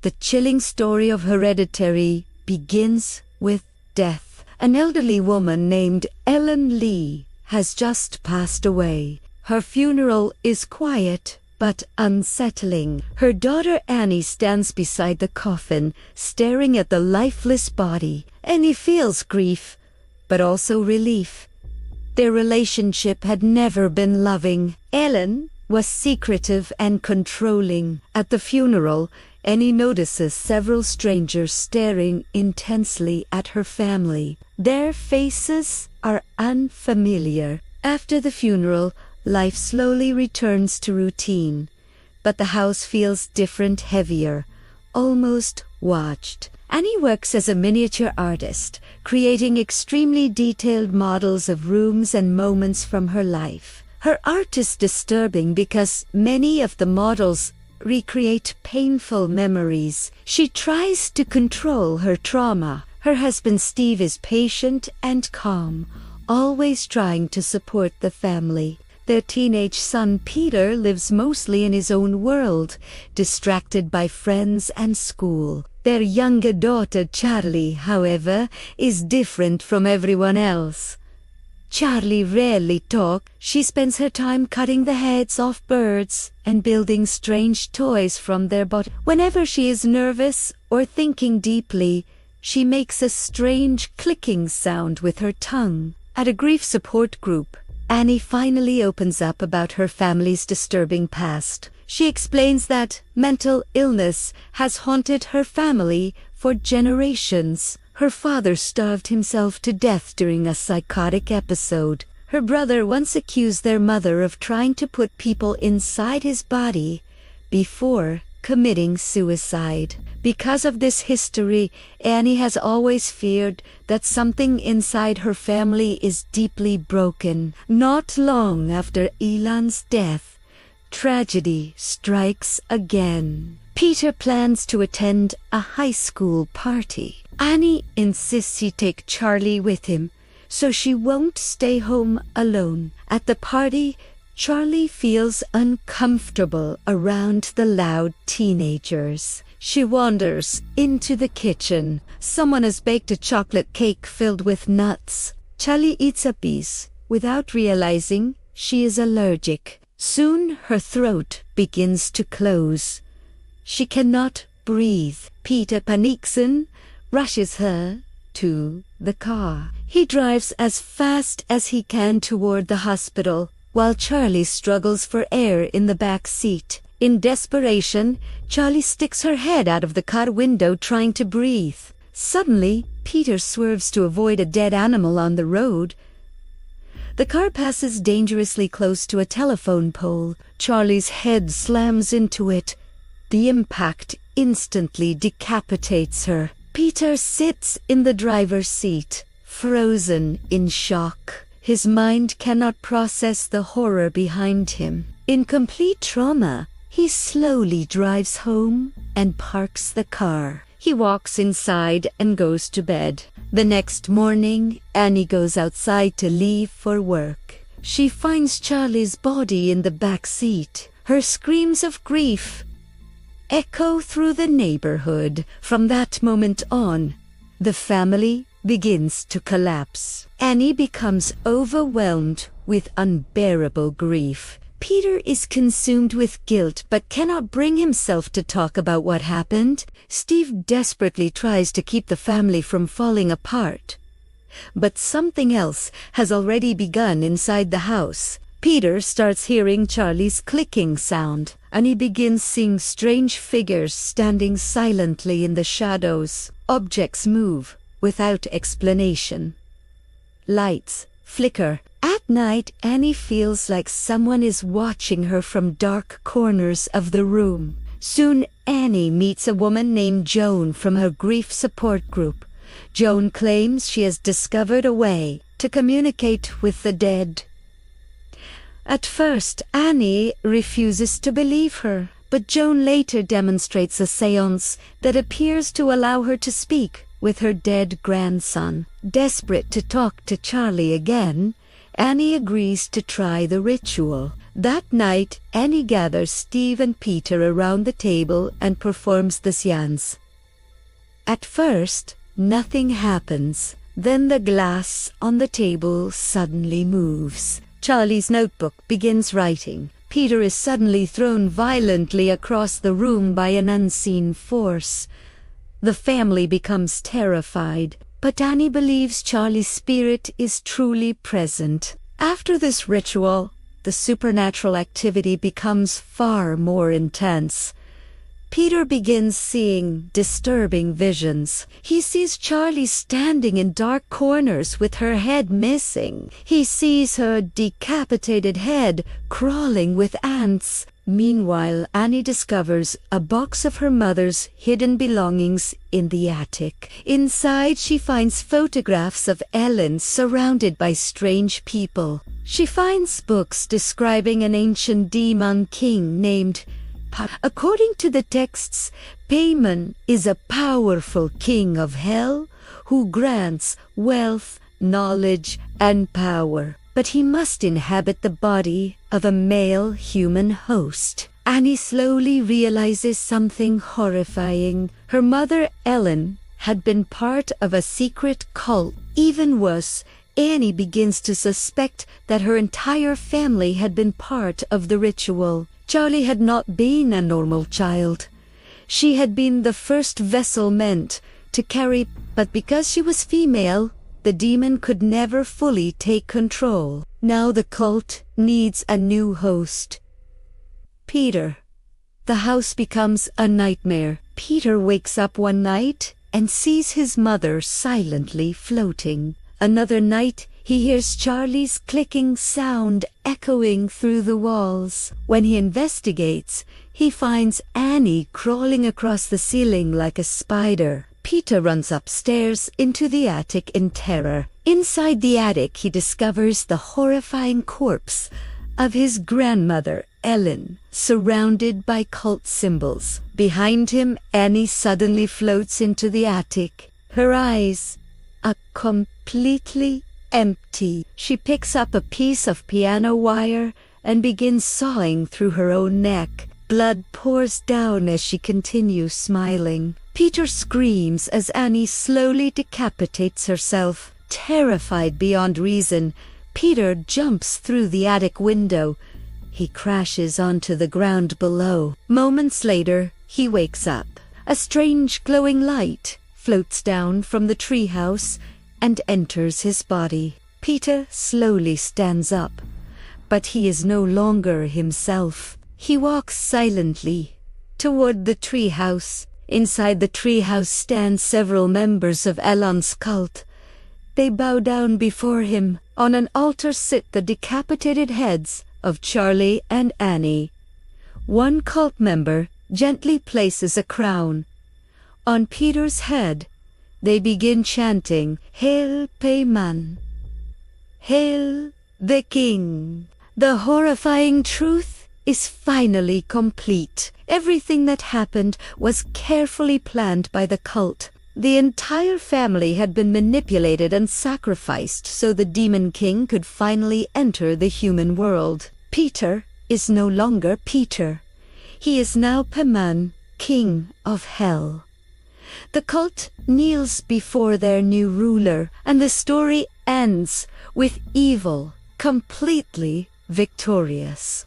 The chilling story of Hereditary begins with death. An elderly woman named Ellen Lee has just passed away. Her funeral is quiet but unsettling. Her daughter Annie stands beside the coffin, staring at the lifeless body. Annie feels grief, but also relief. Their relationship had never been loving. Ellen was secretive and controlling. At the funeral, Annie notices several strangers staring intensely at her family. Their faces are unfamiliar. After the funeral, life slowly returns to routine, but the house feels different, heavier, almost watched. Annie works as a miniature artist, creating extremely detailed models of rooms and moments from her life. Her art is disturbing because many of the models recreate painful memories. She tries to control her trauma. Her husband Steve is patient and calm, always trying to support the family. Their teenage son Peter lives mostly in his own world, distracted by friends and school. Their younger daughter Charlie, however, is different from everyone else. Charlie rarely talks. She spends her time cutting the heads off birds and building strange toys from their body. Whenever she is nervous or thinking deeply, she makes a strange clicking sound with her tongue. At a grief support group, Annie finally opens up about her family's disturbing past. She explains that mental illness has haunted her family for generations. Her father starved himself to death during a psychotic episode. Her brother once accused their mother of trying to put people inside his body before committing suicide. Because of this history, Annie has always feared that something inside her family is deeply broken. Not long after Elon's death, tragedy strikes again. Peter plans to attend a high school party. Annie insists he take Charlie with him, so she won't stay home alone. At the party, Charlie feels uncomfortable around the loud teenagers. She wanders into the kitchen. Someone has baked a chocolate cake filled with nuts. Charlie eats a piece. Without realizing, she is allergic. Soon her throat begins to close. She cannot breathe. Peter panics and rushes her to the car. He drives as fast as he can toward the hospital, while Charlie struggles for air in the back seat. In desperation, Charlie sticks her head out of the car window trying to breathe. Suddenly, Peter swerves to avoid a dead animal on the road. The car passes dangerously close to a telephone pole. Charlie's head slams into it. The impact instantly decapitates her. Peter sits in the driver's seat, frozen in shock. His mind cannot process the horror behind him. In complete trauma, he slowly drives home and parks the car. He walks inside and goes to bed. The next morning, Annie goes outside to leave for work. She finds Charlie's body in the back seat. Her screams of grief echo through the neighborhood. From that moment on, the family begins to collapse. Annie becomes overwhelmed with unbearable grief. Peter is consumed with guilt but cannot bring himself to talk about what happened. Steve desperately tries to keep the family from falling apart. But something else has already begun inside the house. Peter starts hearing Charlie's clicking sound, and he begins seeing strange figures standing silently in the shadows. Objects move without explanation. Lights flicker. At night, Annie feels like someone is watching her from dark corners of the room. Soon, Annie meets a woman named Joan from her grief support group. Joan claims she has discovered a way to communicate with the dead. At first, Annie refuses to believe her, but Joan later demonstrates a seance that appears to allow her to speak with her dead grandson. Desperate to talk to Charlie again, Annie agrees to try the ritual. That night, Annie gathers Steve and Peter around the table and performs the seance. At first, nothing happens. Then the glass on the table suddenly moves. Charlie's notebook begins writing. Peter is suddenly thrown violently across the room by an unseen force. The family becomes terrified, but Annie believes Charlie's spirit is truly present. After this ritual, the supernatural activity becomes far more intense. Peter begins seeing disturbing visions. He sees Charlie standing in dark corners with her head missing. He sees her decapitated head crawling with ants. Meanwhile, Annie discovers a box of her mother's hidden belongings in the attic. Inside, she finds photographs of Ellen surrounded by strange people. She finds books describing an ancient demon king named According to the texts, Paimon is a powerful king of hell who grants wealth, knowledge, and power, but he must inhabit the body of a male human host. Annie slowly realizes something horrifying. Her mother, Ellen, had been part of a secret cult. Even worse, Annie begins to suspect that her entire family had been part of the ritual. Charlie had not been a normal child. She had been the first vessel meant to carry, but because she was female, the demon could never fully take control. Now the cult needs a new host. Peter. The house becomes a nightmare. Peter wakes up one night and sees his mother silently floating. Another night, he hears Charlie's clicking sound echoing through the walls. When he investigates, he finds Annie crawling across the ceiling like a spider. Peter runs upstairs into the attic in terror. Inside the attic, he discovers the horrifying corpse of his grandmother, Ellen, surrounded by cult symbols. Behind him, Annie suddenly floats into the attic. Her eyes are completely empty. She picks up a piece of piano wire and begins sawing through her own neck. Blood pours down as she continues smiling. Peter screams as Annie slowly decapitates herself. Terrified beyond reason, Peter jumps through the attic window. He crashes onto the ground below. Moments later, he wakes up. A strange glowing light floats down from the treehouse and enters his body. Peter slowly stands up, but he is no longer himself. He walks silently toward the treehouse. Inside the treehouse stand several members of Elon's cult. They bow down before him. On an altar sit the decapitated heads of Charlie and Annie. One cult member gently places a crown on Peter's head. They begin chanting, "Hail Paimon! Hail the King!" The horrifying truth is finally complete. Everything that happened was carefully planned by the cult. The entire family had been manipulated and sacrificed so the Demon King could finally enter the human world. Peter is no longer Peter. He is now Paimon, King of Hell. The cult kneels before their new ruler, and the story ends with evil completely victorious.